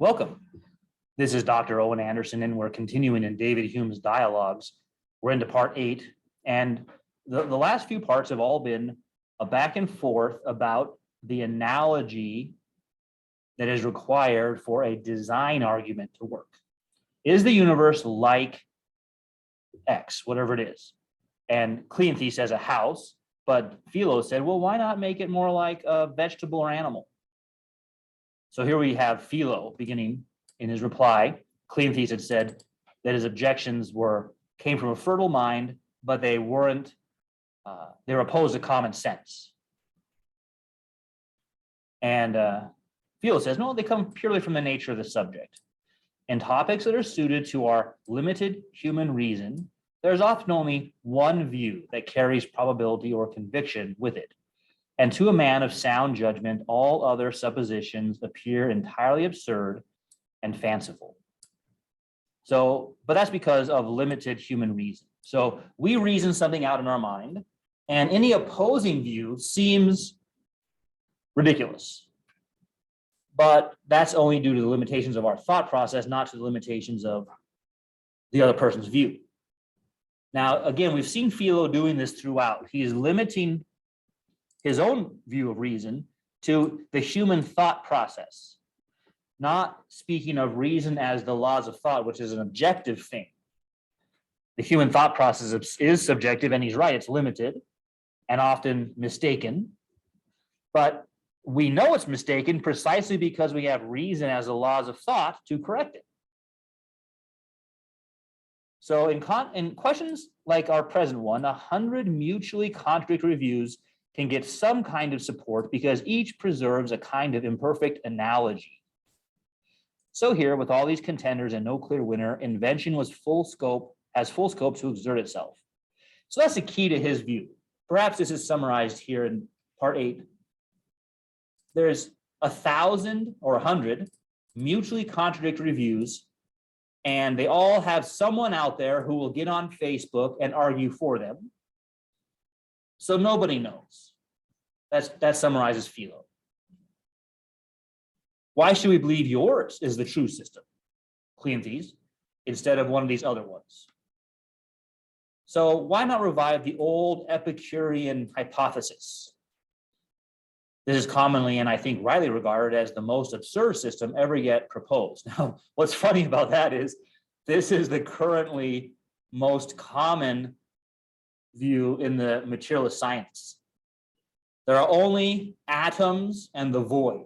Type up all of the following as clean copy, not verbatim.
Welcome. This is Dr. Owen Anderson, and we're continuing in David Hume's dialogues. We're into part 8, and the last few parts have all been a back and forth about the analogy that is required for a design argument to work. Is the universe like X, whatever it is? And Cleanthes says a house, but Philo said, well, why not make it more like a vegetable or animal? So here we have Philo beginning in his reply. Cleanthes had said that his objections came from a fertile mind, but they weren't, they were opposed to common sense. And Philo says, no, they come purely from the nature of the subject. In topics that are suited to our limited human reason, there's often only one view that carries probability or conviction with it. And to a man of sound judgment, all other suppositions appear entirely absurd and fanciful. So, but that's because of limited human reason. So we reason something out in our mind, and any opposing view seems ridiculous. But that's only due to the limitations of our thought process, not to the limitations of the other person's view. Now, again, we've seen Philo doing this throughout. He is limiting his own view of reason to the human thought process, not speaking of reason as the laws of thought, which is an objective thing. The human thought process is subjective, and he's right, it's limited and often mistaken. But we know it's mistaken precisely because we have reason as the laws of thought to correct it. So in questions like our present one, 100 mutually contradictory views can get some kind of support because each preserves a kind of imperfect analogy. So here, with all these contenders and no clear winner, invention has full scope to exert itself. So that's the key to his view. Perhaps this is summarized here in part 8. There's 1,000 or 100 mutually contradictory views, and they all have someone out there who will get on Facebook and argue for them. So nobody knows. That summarizes Philo. Why should we believe yours is the true system, Cleanthes, instead of one of these other ones? So why not revive the old Epicurean hypothesis? This is commonly, and I think rightly, regarded as the most absurd system ever yet proposed. Now, what's funny about that is this is the currently most common view in the materialist science. There are only atoms and the void.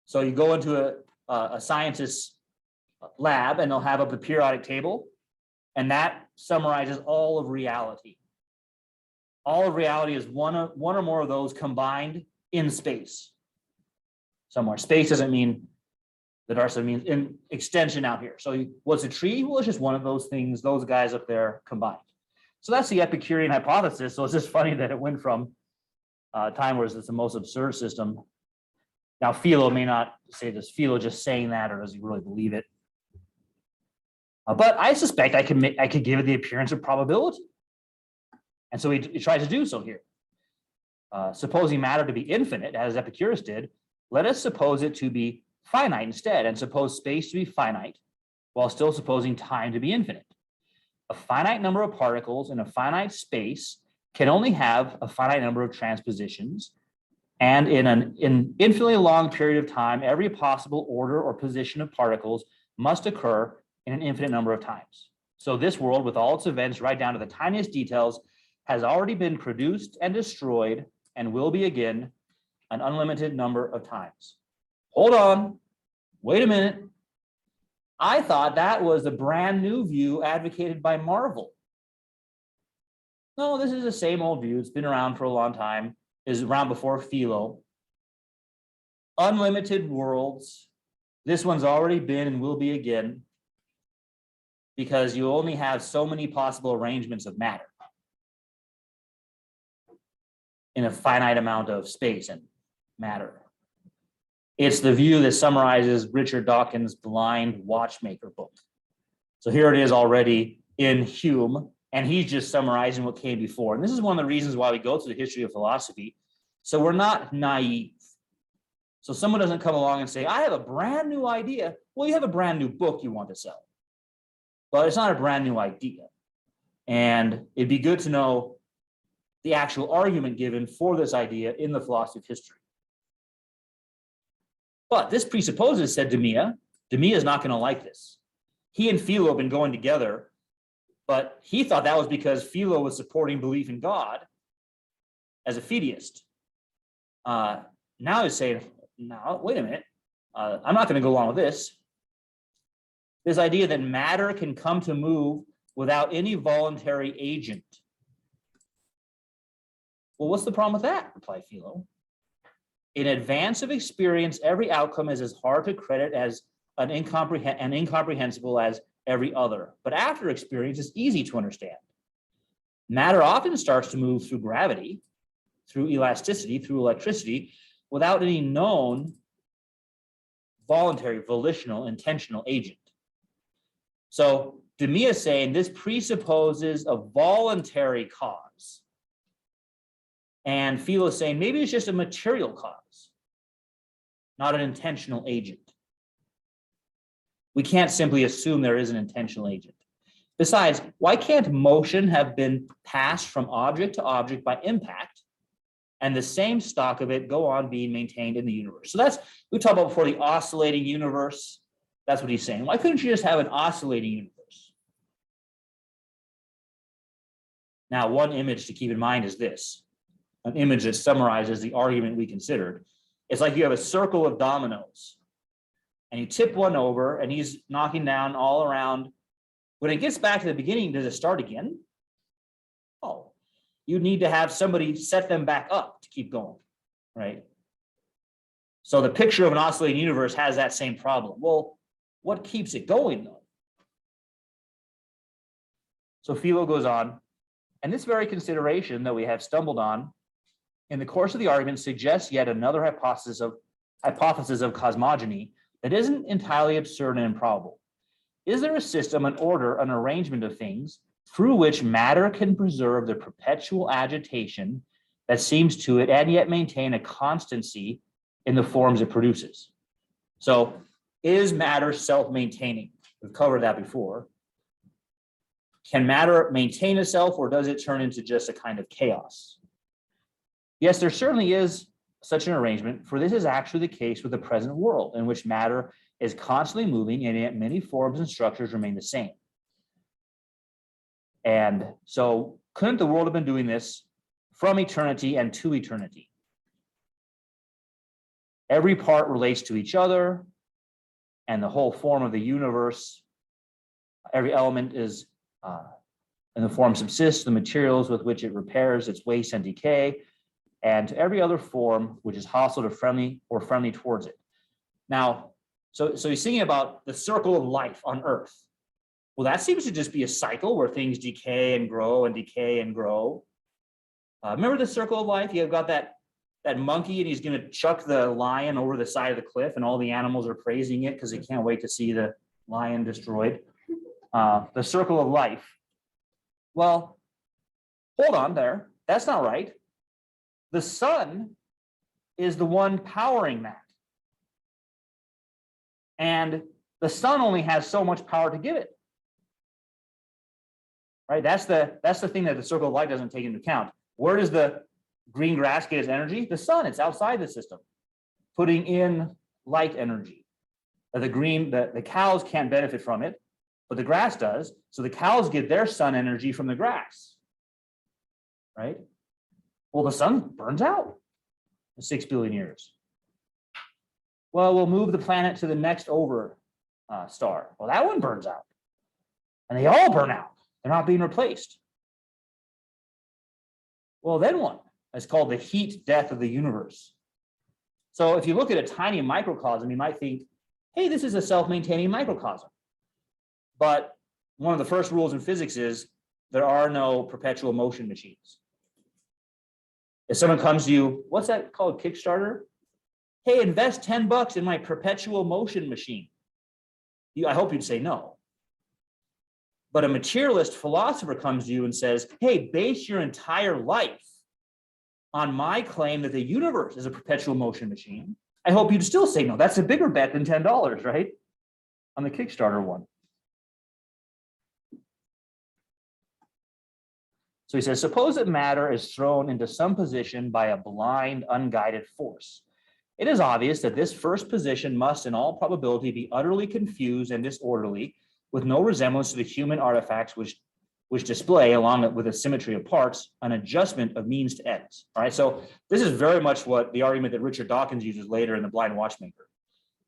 So you go into a scientist's lab and they'll have up the periodic table, and that summarizes all of reality. All of reality is one or more of those combined in space somewhere. Space doesn't mean the Darcy means in extension out here. So what's a tree? Well, it's just one of those things, those guys up there combined. So that's the Epicurean hypothesis. So it's just funny that it went from a time where it's the most absurd system. Now, Philo may not say this. Philo just saying that, or does he really believe it? But I suspect I could give it the appearance of probability. And so he tries to do so here. Supposing matter to be infinite, as Epicurus did, let us suppose it to be finite instead, and suppose space to be finite, while still supposing time to be infinite. A finite number of particles in a finite space can only have a finite number of transpositions, and in an infinitely long period of time, every possible order or position of particles must occur in an infinite number of times. So this world, with all its events right down to the tiniest details, has already been produced and destroyed and will be again an unlimited number of times. Hold on, wait a minute. I thought that was a brand new view advocated by Marvel. No, this is the same old view. It's been around for a long time. Is around before Philo. Unlimited worlds. This one's already been and will be again, because you only have so many possible arrangements of matter in a finite amount of space and matter. It's the view that summarizes Richard Dawkins' Blind Watchmaker book. So here it is already in Hume, and he's just summarizing what came before. And this is one of the reasons why we go through the history of philosophy. So we're not naive. So someone doesn't come along and say, I have a brand new idea. Well, you have a brand new book you want to sell, but it's not a brand new idea. And it'd be good to know the actual argument given for this idea in the philosophy of history. But this presupposes, said Demea is not going to like this. He and Philo have been going together, but he thought that was because Philo was supporting belief in God as a fideist. Now he's saying, no, wait a minute. I'm not going to go along with this. This idea that matter can come to move without any voluntary agent. Well, what's the problem with that? Replied Philo. In advance of experience, every outcome is as hard to credit as and incomprehensible as every other. But after experience, it's easy to understand. Matter often starts to move through gravity, through elasticity, through electricity, without any known voluntary, volitional, intentional agent. So Demea is saying this presupposes a voluntary cause. And Philo is saying maybe it's just a material cause, not an intentional agent. We can't simply assume there is an intentional agent. Besides, why can't motion have been passed from object to object by impact and the same stock of it go on being maintained in the universe? So that's, we talked about before, the oscillating universe. That's what he's saying. Why couldn't you just have an oscillating universe? Now, one image to keep in mind is this, an image that summarizes the argument we considered. It's like you have a circle of dominoes and you tip one over and he's knocking down all around. When it gets back to the beginning, does it start again? Oh, you need to have somebody set them back up to keep going, right? So the picture of an oscillating universe has that same problem. Well, what keeps it going though? So Philo goes on, and this very consideration that we have stumbled on in the course of the argument suggests yet another hypothesis of cosmogony that isn't entirely absurd and improbable. Is there a system, an order, an arrangement of things through which matter can preserve the perpetual agitation that seems to it and yet maintain a constancy in the forms it produces? So is matter self-maintaining? We've covered that before. Can matter maintain itself, or does it turn into just a kind of chaos? Yes, there certainly is such an arrangement, for this is actually the case with the present world, in which matter is constantly moving and yet many forms and structures remain the same. And so couldn't the world have been doing this from eternity and to eternity? Every part relates to each other, and the whole form of the universe, every element is in the form subsists, the materials with which it repairs its waste and decay, and to every other form which is hostile to friendly or friendly towards it. Now, so he's thinking about the circle of life on Earth. Well, that seems to just be a cycle where things decay and grow and decay and grow. Remember the circle of life? You've got that monkey, and he's going to chuck the lion over the side of the cliff, and all the animals are praising it because they can't wait to see the lion destroyed. The circle of life. Well, hold on there. That's not right. The sun is the one powering that. And the sun only has so much power to give it. Right? That's the thing that the circle of life doesn't take into account. Where does the green grass get its energy? The sun. It's outside the system, putting in light energy. The cows can't benefit from it, but the grass does. So the cows get their sun energy from the grass. Right? Well, the sun burns out in 6 billion years. Well, we'll move the planet to the next star. Well, that one burns out. And they all burn out. They're not being replaced. Well, then what? It's called the heat death of the universe. So if you look at a tiny microcosm, you might think, hey, this is a self-maintaining microcosm. But one of the first rules in physics is there are no perpetual motion machines. If someone comes to you, what's that called, Kickstarter? Hey, invest $10 in my perpetual motion machine. I hope you'd say no. But a materialist philosopher comes to you and says, hey, base your entire life on my claim that the universe is a perpetual motion machine, I hope you'd still say no. That's a bigger bet than $10, right? On the Kickstarter one. So he says, suppose that matter is thrown into some position by a blind, unguided force. It is obvious that this first position must, in all probability, be utterly confused and disorderly, with no resemblance to the human artifacts which display, along with a symmetry of parts, an adjustment of means to ends. All right, so this is very much what the argument that Richard Dawkins uses later in the Blind Watchmaker.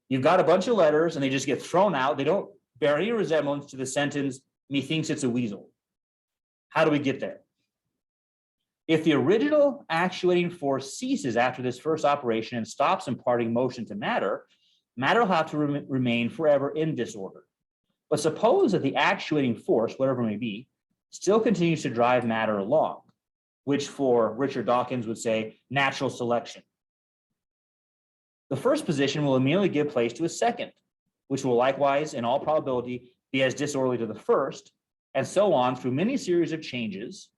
You've got a bunch of letters and they just get thrown out. They don't bear any resemblance to the sentence, methinks it's a weasel. How do we get there? If the original actuating force ceases after this first operation and stops imparting motion to matter, matter will have to remain forever in disorder. But suppose that the actuating force, whatever it may be, still continues to drive matter along, which for Richard Dawkins would say natural selection. The first position will immediately give place to a second, which will likewise, in all probability, be as disorderly to the first, and so on through many series of changes.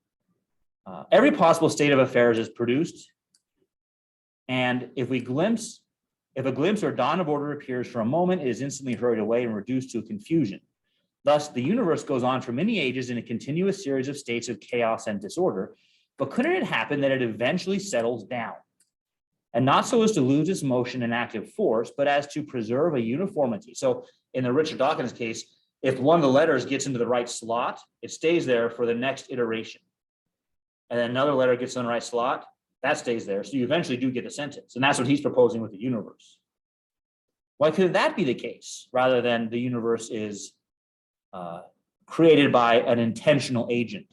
Every possible state of affairs is produced, and if a glimpse or dawn of order appears for a moment, it is instantly hurried away and reduced to a confusion. Thus, the universe goes on for many ages in a continuous series of states of chaos and disorder, but couldn't it happen that it eventually settles down? And not so as to lose its motion and active force, but as to preserve a uniformity. So in the Richard Dawkins case, if one of the letters gets into the right slot, it stays there for the next iteration. And then another letter gets in the right slot, that stays there. So you eventually do get a sentence. And that's what he's proposing with the universe. Why couldn't that be the case rather than the universe is created by an intentional agent?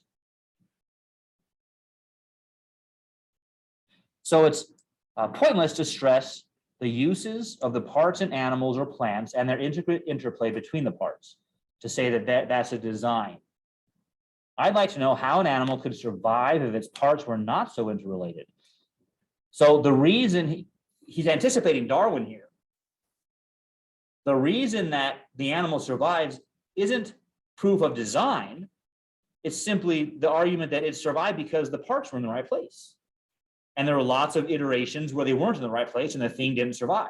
So it's pointless to stress the uses of the parts in animals or plants and their intricate interplay between the parts to say that that's a design. I'd like to know how an animal could survive if its parts were not so interrelated. So the reason he's anticipating Darwin here, the reason that the animal survives isn't proof of design. It's simply the argument that it survived because the parts were in the right place. And there were lots of iterations where they weren't in the right place and the thing didn't survive.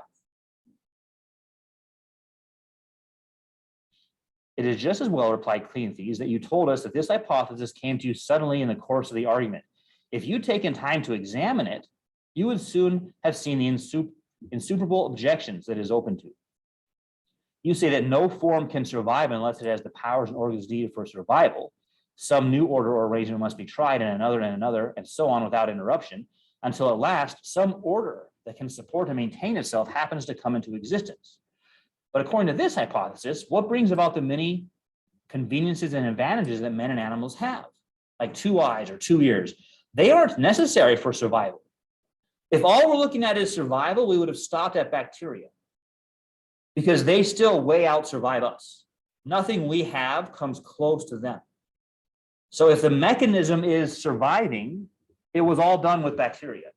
It is just as well, replied Cleanthes, that you told us that this hypothesis came to you suddenly in the course of the argument. If you'd taken time to examine it, you would soon have seen the insuperable objections that it is open to. You say that no form can survive unless it has the powers and organs needed for survival. Some new order or arrangement must be tried, and another, and so on without interruption, until at last some order that can support and maintain itself happens to come into existence. But according to this hypothesis, what brings about the many conveniences and advantages that men and animals have, like 2 eyes or 2 ears? They aren't necessary for survival. If all we're looking at is survival, we would have stopped at bacteria because they still way out survive us. Nothing we have comes close to them. So if the mechanism is surviving, it was all done with bacteria.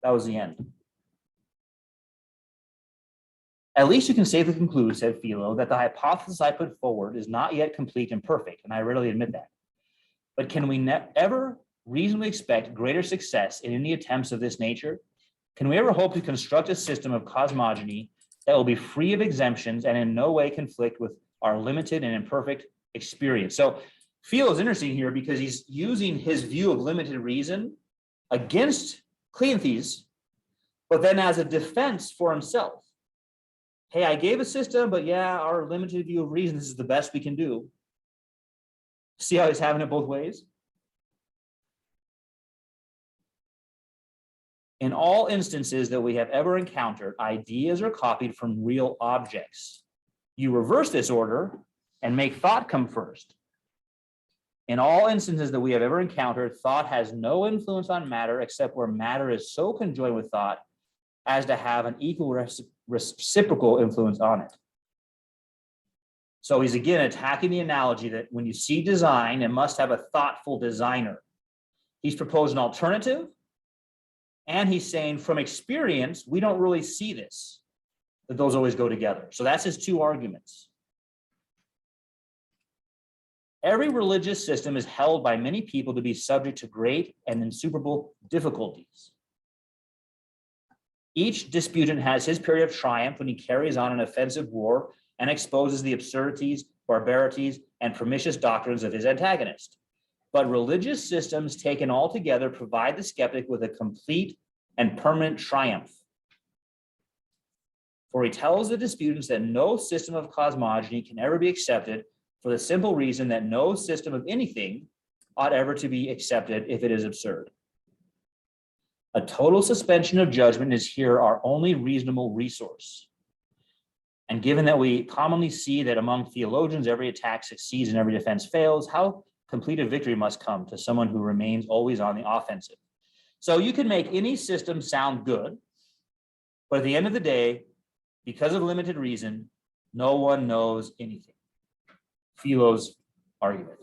That was the end. At least you can safely conclude, said Philo, that the hypothesis I put forward is not yet complete and perfect, and I readily admit that. But can we ever reasonably expect greater success in any attempts of this nature? Can we ever hope to construct a system of cosmogony that will be free of exemptions and in no way conflict with our limited and imperfect experience? So Philo is interesting here because he's using his view of limited reason against Cleanthes, but then as a defense for himself. Hey, I gave a system, but yeah, our limited view of reason, this is the best we can do. See how he's having it both ways? In all instances that we have ever encountered, ideas are copied from real objects. You reverse this order and make thought come first. In all instances that we have ever encountered, thought has no influence on matter except where matter is so conjoined with thought as to have an equal reciprocal influence on it. So he's again attacking the analogy that when you see design, it must have a thoughtful designer. He's proposed an alternative, and he's saying from experience, we don't really see this, that those always go together. So that's his 2 arguments. Every religious system is held by many people to be subject to great and insuperable difficulties. Each disputant has his period of triumph when he carries on an offensive war and exposes the absurdities, barbarities, and pernicious doctrines of his antagonist. But religious systems taken all together provide the skeptic with a complete and permanent triumph. For he tells the disputants that no system of cosmogony can ever be accepted for the simple reason that no system of anything ought ever to be accepted if it is absurd. A total suspension of judgment is here our only reasonable resource. And given that we commonly see that among theologians, every attack succeeds and every defense fails, how complete a victory must come to someone who remains always on the offensive. So you can make any system sound good, but at the end of the day, because of limited reason, no one knows anything. Philo's argument.